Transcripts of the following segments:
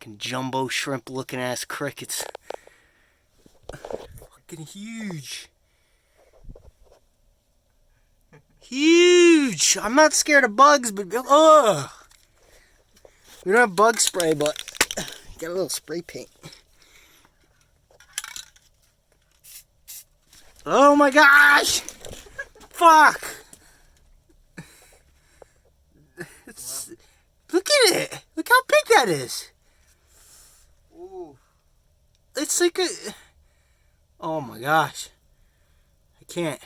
Fucking jumbo shrimp looking ass crickets. Fucking huge. Huge! I'm not scared of bugs, but ugh! We don't have bug spray, but got a little spray paint. Oh my gosh! Fuck! Look at it! Look how big that is! Ooh. It's like a... Oh my gosh. I can't.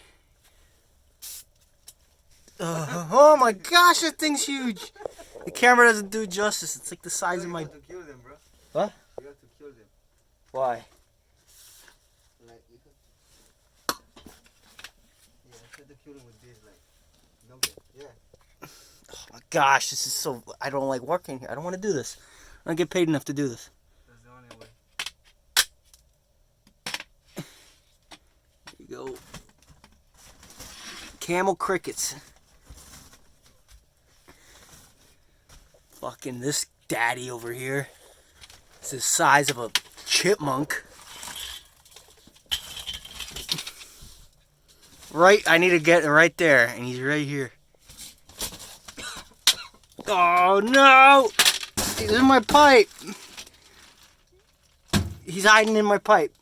Oh my gosh, that thing's huge! The camera doesn't do it justice. It's like the size of my... You have to kill them, bro. What? You have to kill them. Why? Like, you have to kill them with this, like, no, yeah. Oh my gosh, this is so... I don't like working here. I don't want to do this. I don't get paid enough to do this. That's the only way. There you go. Camel crickets. Fucking this daddy over here. It's the size of a chipmunk. Right, I need to get right there, and he's right here. Oh no! He's in my pipe. He's hiding in my pipe.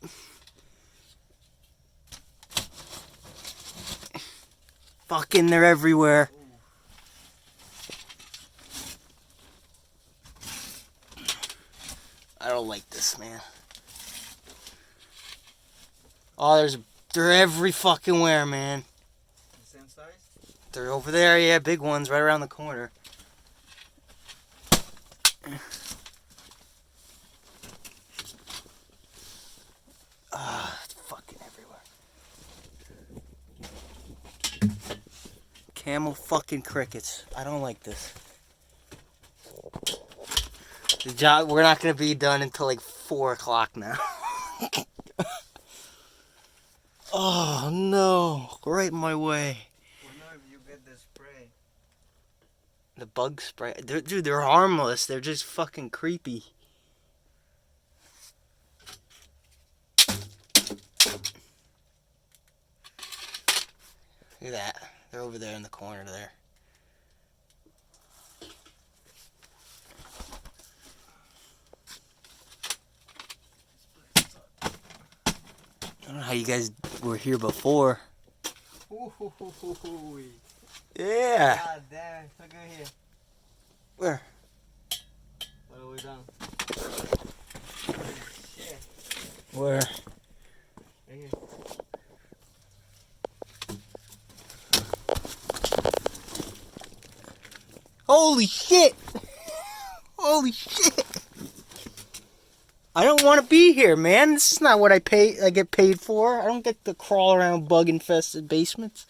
Fucking, they're everywhere. I don't like this, man. Oh, they're every fucking where, man. The same size? They're over there, yeah, big ones right around the corner. It's fucking everywhere. Camel fucking crickets. I don't like this. The job, we're not gonna be done until like 4 o'clock now. Oh no, right in my way. Well, no, if you get the spray. The bug spray. Dude, they're harmless. They're just fucking creepy. Look at that. They're over there in the corner there. I don't know how you guys were here before. Ooh. Yeah. God damn, look at here. Where? All the way down. Shit. Where? Right here. Holy shit! Holy shit! I don't want to be here, man. This is not what I get paid for. I don't get to crawl around bug-infested basements.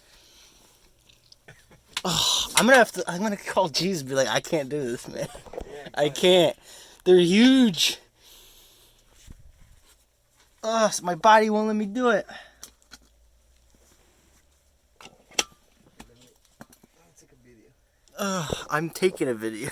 Oh, I'm gonna call Jesus and be like, I can't do this, man. I can't. They're huge. So my body won't let me do it. Let me take a video. I'm taking a video.